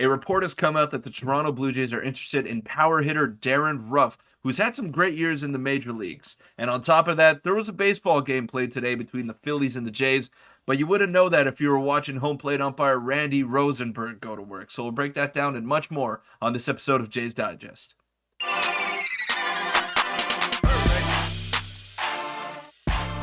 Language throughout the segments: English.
A report has come out that the Toronto Blue Jays are interested in power hitter Darrin Ruf, who's had some great years in the major leagues. And on top of that, there was a baseball game played today between the Phillies and the Jays, but you wouldn't know that if you were watching home plate umpire Randy Rosenberg go to work. So we'll break that down and much more on this episode of Jays Digest.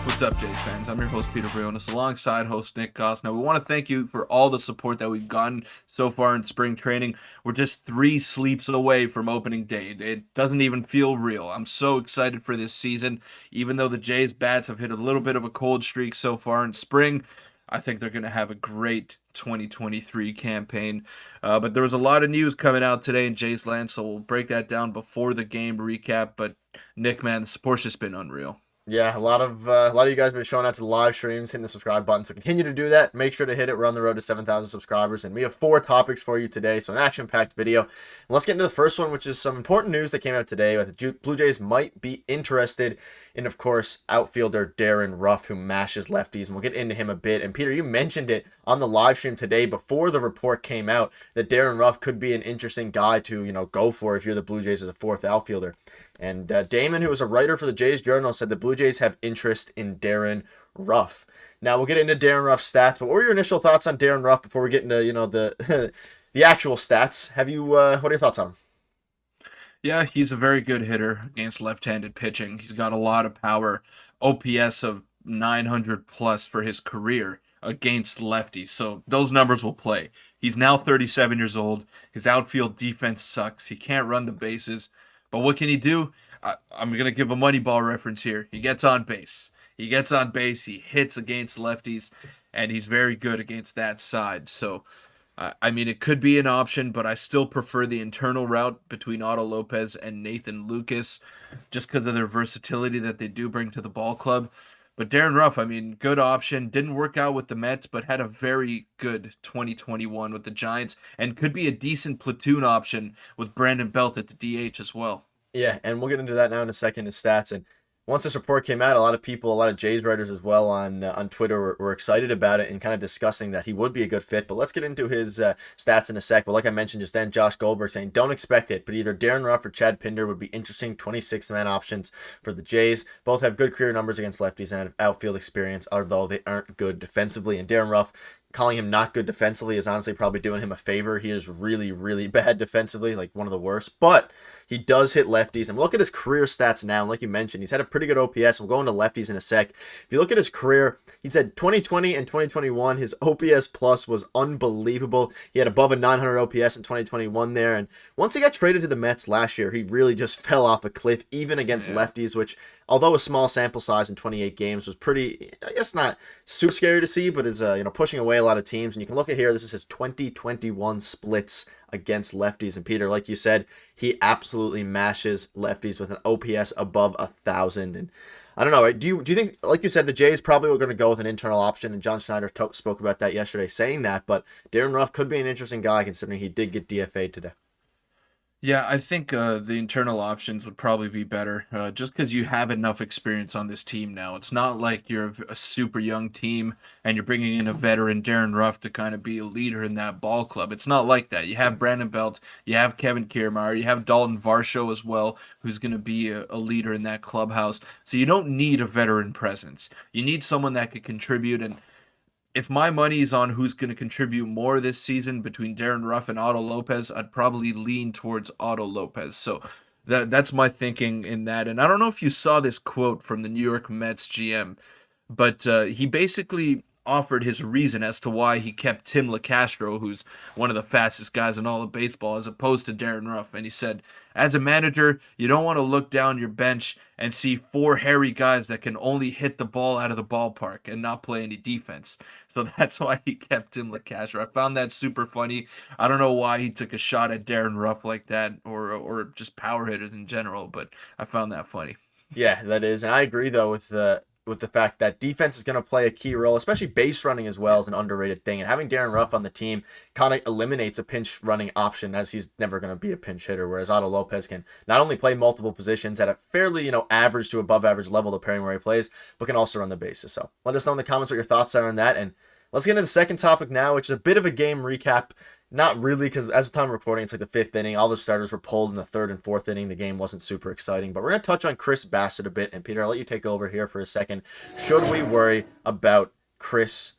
What's up, Jays fans? I'm your host, Peter Vryonis, alongside host Nick Gosse. Now, we want to thank you for all the support that we've gotten so far in spring training. We're just 3 sleeps away from opening day. It doesn't even feel real. I'm so excited for this season. Even though the Jays bats have hit a little bit of a cold streak so far in spring, I think they're going to have a great 2023 campaign. But there was a lot of news coming out today in Jays land, so we'll break that down before the game recap. But Nick, man, the support's just been unreal. Yeah, a lot of you guys have been showing up to the live streams, hitting the subscribe button. So continue to do that. Make sure to hit it. We're on the road to 7,000 subscribers, and we have 4 topics for you today. So an action-packed video. And let's get into the first one, which is some important news that came out today. The Blue Jays might be interested in, of course, outfielder Darrin Ruf, who mashes lefties, and we'll get into him a bit. And Peter, you mentioned it on the live stream today before the report came out that Darrin Ruf could be an interesting guy to go for if you're the Blue Jays as a 4th outfielder. And Damon, who was a writer for the Jays Journal, said the Blue Jays have interest in Darrin Ruf. Now, we'll get into Darrin Ruf's stats, but what were your initial thoughts on Darrin Ruf before we get into, the the actual stats? What are your thoughts on him? Yeah, he's a very good hitter against left-handed pitching. He's got a lot of power, OPS of 900 plus for his career against lefties, so those numbers will play. He's now 37 years old. His outfield defense sucks. He can't run the bases. But what can he do? I'm going to give a Moneyball reference here. He gets on base. He hits against lefties, and he's very good against that side. So, it could be an option, but I still prefer the internal route between Otto Lopez and Nathan Lucas just because of their versatility that they do bring to the ball club. But Darrin Ruf, good option. Didn't work out with the Mets, but had a very good 2021 with the Giants and could be a decent platoon option with Brandon Belt at the DH as well. Yeah, and we'll get into that now in a second, his stats. And once this report came out, a lot of Jays writers as well on Twitter were excited about it and kind of discussing that he would be a good fit. But let's get into his stats in a sec. But like I mentioned just then, Josh Goldberg saying, don't expect it, but either Darrin Ruf or Chad Pinder would be interesting 26-man options for the Jays. Both have good career numbers against lefties and have outfield experience, although they aren't good defensively. And Darrin Ruf, calling him not good defensively is honestly probably doing him a favor. He is really, really bad defensively, like one of the worst. But he does hit lefties. And look at his career stats now. And like you mentioned, he's had a pretty good OPS. We'll go into lefties in a sec. If you look at his career, he said 2020 and 2021, his OPS plus was unbelievable. He had above a 900 OPS in 2021 there. And once he got traded to the Mets last year, he really just fell off a cliff, even against lefties, which, although a small sample size in 28 games, was pretty, I guess not super scary to see, but is pushing away a lot of teams. And you can look at here, this is his 2021 splits against lefties. And Peter, like you said, he absolutely mashes lefties with an OPS above 1,000. And I don't know, do you think, like you said, the Jays probably were going to go with an internal option, and John Schneider spoke about that yesterday, saying that, but Darrin Ruf could be an interesting guy considering he did get DFA'd today. Yeah, I think the internal options would probably be better, just because you have enough experience on this team now. It's not like you're a super young team and you're bringing in a veteran, Darrin Ruf, to kind of be a leader in that ball club. It's not like that. You have Brandon Belt, you have Kevin Kiermaier, you have Dalton Varsho as well, who's going to be a leader in that clubhouse. So you don't need a veteran presence. You need someone that could contribute. And if my money is on who's going to contribute more this season between Darrin Ruf and Otto Lopez, I'd probably lean towards Otto Lopez. So that's my thinking in that. And I don't know if you saw this quote from the New York Mets GM, but he basically offered his reason as to why he kept Tim LeCastro, who's one of the fastest guys in all of baseball, as opposed to Darrin Ruf. And he said, as a manager, you don't want to look down your bench and see 4 hairy guys that can only hit the ball out of the ballpark and not play any defense. So that's why he kept Tim LeCastro. I found that super funny. I don't know why he took a shot at Darrin Ruf like that, or just power hitters in general, but I found that funny. Yeah, that is. And I agree, though, with the fact that defense is going to play a key role, especially base running as well, is an underrated thing. And having Darrin Ruf on the team kind of eliminates a pinch running option, as he's never going to be a pinch hitter, whereas Otto Lopez can not only play multiple positions at a fairly, average to above average level depending where he plays, but can also run the bases. So let us know in the comments what your thoughts are on that. And let's get into the second topic now, which is a bit of a game recap. Not really, because as the time of recording, it's like the fifth inning. All the starters were pulled in the third and fourth inning. The game wasn't super exciting. But we're going to touch on Chris Bassitt a bit. And Peter, I'll let you take over here for a second. Should we worry about Chris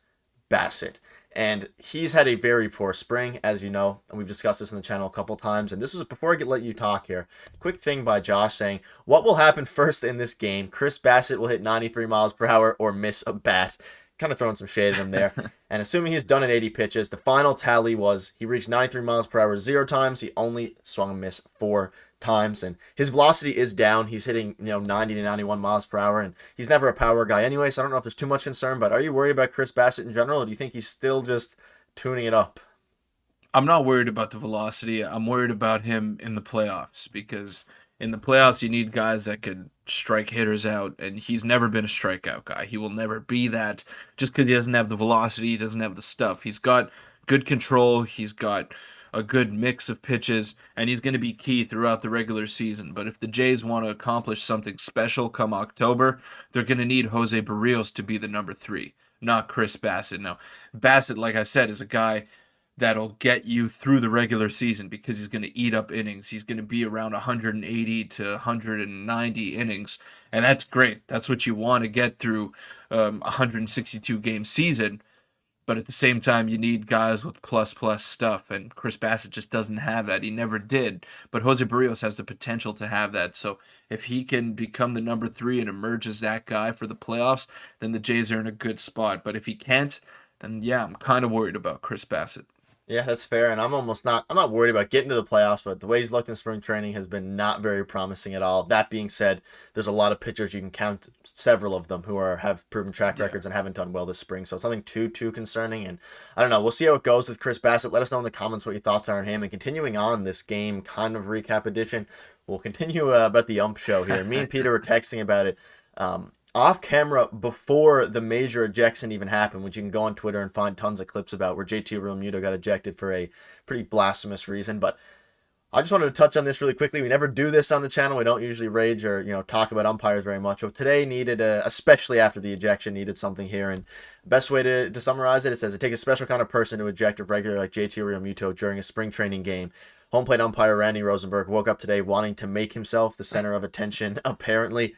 Bassitt? And he's had a very poor spring, as you know, and we've discussed this in the channel a couple times. And this was before I could let you talk here. Quick thing by Josh saying, what will happen first in this game? Chris Bassitt will hit 93 miles per hour or miss a bat. Kind of throwing some shade at him there. And assuming he's done at 80 pitches, the final tally was he reached 93 miles per hour 0 times. He only swung a miss 4 times. And his velocity is down. He's hitting, 90 to 91 miles per hour. And he's never a power guy anyway, so I don't know if there's too much concern. But are you worried about Chris Bassitt in general, or do you think he's still just tuning it up? I'm not worried about the velocity. I'm worried about him in the playoffs because in the playoffs you need guys that could strike hitters out, and he's never been a strikeout guy. He will never be that just because he doesn't have the velocity, he doesn't have the stuff. He's got good control, he's got a good mix of pitches, and he's going to be key throughout the regular season. But if the Jays want to accomplish something special come October, they're going to need Jose Barrios to be the number 3, not Chris Bassitt. Now, Bassitt, like I said, is a guy that'll get you through the regular season because he's going to eat up innings. He's going to be around 180 to 190 innings, and that's great. That's what you want to get through 162 game season. But at the same time, you need guys with plus plus stuff, and Chris Bassitt just doesn't have that. He never did. But Jose Barrios has the potential to have that. So if he can become the number 3 and emerge as that guy for the playoffs, then the Jays are in a good spot. But if he can't, then yeah, I'm kind of worried about Chris Bassitt. Yeah, that's fair, and I'm not worried about getting to the playoffs, but the way he's looked in spring training has been not very promising at all. That being said, there's a lot of pitchers you can count several of them who have proven track Yeah. records and haven't done well this spring, so it's nothing too concerning. And I don't know, we'll see how it goes with Chris Bassitt. Let us know in the comments what your thoughts are on him. And continuing on this game kind of recap edition, we'll continue about the Ump Show here. Me and Peter were texting about it. Off camera before the major ejection even happened, which you can go on Twitter and find tons of clips about, where JT Realmuto got ejected for a pretty blasphemous reason. But I just wanted to touch on this really quickly. We never do this on the channel. We don't usually rage or talk about umpires very much. But today needed, especially after the ejection, needed something here. And best way to summarize it, it says it takes a special kind of person to eject a regular like JT Realmuto during a spring training game. Home plate umpire Randy Rosenberg woke up today wanting to make himself the center of attention, apparently.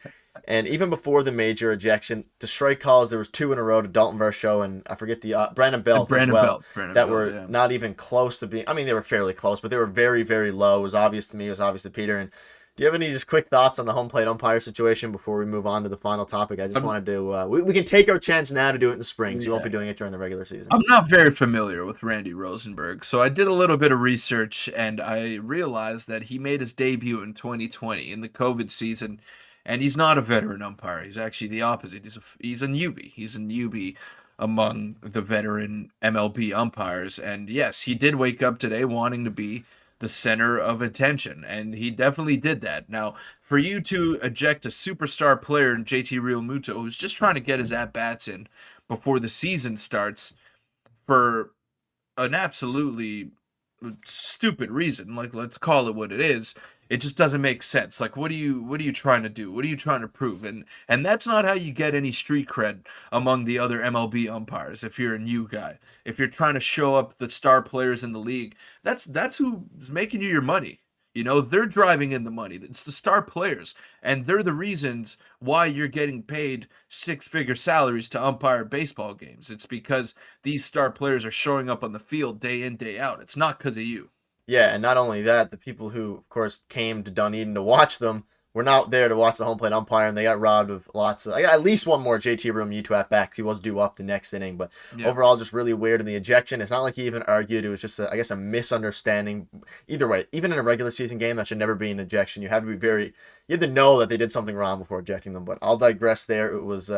And even before the major ejection, the strike calls, there was 2 in a row to Dalton Varsho and I forget the Brandon Belt as well, that were Yeah. not even close to being. I mean, they were fairly close, but they were very, very low. It was obvious to me. It was obvious to Peter. And do you have any just quick thoughts on the home plate umpire situation before we move on to the final topic? I just wanted to. We can take our chance now to do it in the spring, so you won't be doing it during the regular season. I'm not very familiar with Randy Rosenberg, so I did a little bit of research and I realized that he made his debut in 2020 in the COVID season, and he's not a veteran umpire. He's actually the opposite. He's a newbie. He's a newbie among the veteran MLB umpires. And yes, he did wake up today wanting to be the center of attention, and he definitely did that. Now, for you to eject a superstar player in JT Realmuto, who's just trying to get his at bats in before the season starts, for an absolutely stupid reason, like let's call it what it is, it just doesn't make sense. Like what are you trying to do? What are you trying to prove? And that's not how you get any street cred among the other MLB umpires. If you're a new guy, if you're trying to show up the star players in the league, that's who's making you your money. They're driving in the money. It's the star players, and they're the reasons why you're getting paid six-figure salaries to umpire baseball games. It's because these star players are showing up on the field day in, day out. It's not because of you. Yeah, and not only that, the people who, of course, came to Dunedin to watch them were not there to watch the home plate umpire, and they got robbed of lots of. I got at least one more JT Realmuto at bat 'cause he was due up the next inning, but Yeah. overall, just really weird in the ejection. It's not like he even argued; it was just, I guess, a misunderstanding. Either way, even in a regular season game, that should never be an ejection. You have to be you have to know that they did something wrong before ejecting them. But I'll digress there. It was.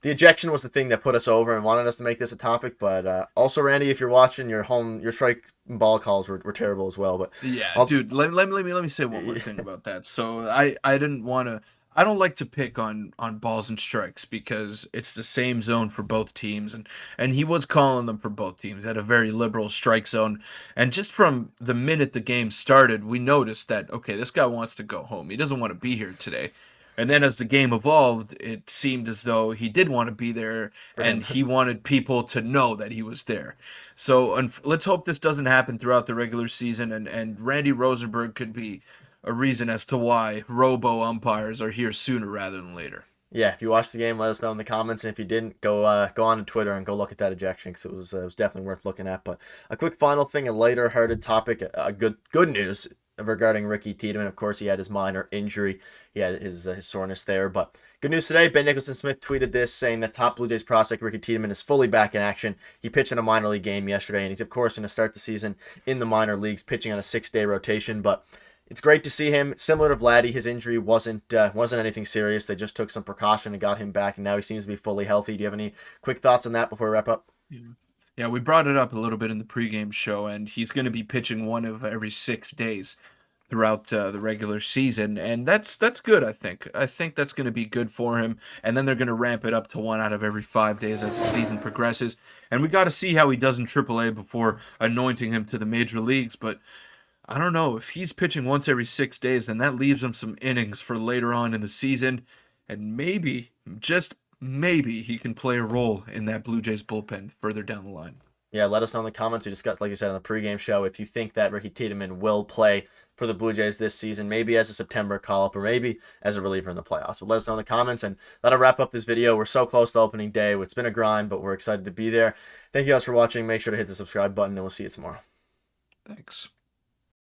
The ejection was the thing that put us over and wanted us to make this a topic. But also, Randy, if you're watching, your strike and ball calls were terrible as well. But Yeah, dude. Let me say one more thing about that. So I didn't want to. I don't like to pick on balls and strikes because it's the same zone for both teams, and he was calling them for both teams at a very liberal strike zone. And just from the minute the game started, we noticed that okay, this guy wants to go home. He doesn't want to be here today. And then as the game evolved, it seemed as though he did want to be there for him. and he wanted people to know that he was there. So let's hope this doesn't happen throughout the regular season, and Randy Rosenberg could be a reason as to why robo umpires are here sooner rather than later. Yeah, if you watched the game, let us know in the comments, and if you didn't, go on to Twitter and go look at that ejection because it was definitely worth looking at. But a quick final thing, a lighter-hearted topic, good news regarding Ricky Tiedemann. Of course, he had his minor injury, he had his soreness there, but good news today. Ben Nicholson-Smith tweeted this, saying that top Blue Jays prospect Ricky Tiedemann is fully back in action. He pitched in a minor league game yesterday, and he's of course going to start the season in the minor leagues, pitching on a 6-day rotation, but. It's great to see him. Similar to Vladdy, his injury wasn't anything serious. They just took some precaution and got him back, and now he seems to be fully healthy. Do you have any quick thoughts on that before we wrap up? Yeah. Yeah, we brought it up a little bit in the pregame show, and he's going to be pitching one of every 6 days throughout the regular season, and that's good. I think that's going to be good for him, and then they're going to ramp it up to one out of every 5 days as the season progresses. And we got to see how he does in AAA before anointing him to the major leagues, but. I don't know. If he's pitching once every 6 days, then that leaves him some innings for later on in the season. And maybe, just maybe, he can play a role in that Blue Jays bullpen further down the line. Yeah, let us know in the comments. We discussed, like you said, on the pregame show, if you think that Ricky Tiedemann will play for the Blue Jays this season, maybe as a September call-up or maybe as a reliever in the playoffs. But let us know in the comments, and that'll wrap up this video. We're so close to opening day. It's been a grind, but we're excited to be there. Thank you guys for watching. Make sure to hit the subscribe button, and we'll see you tomorrow. Thanks.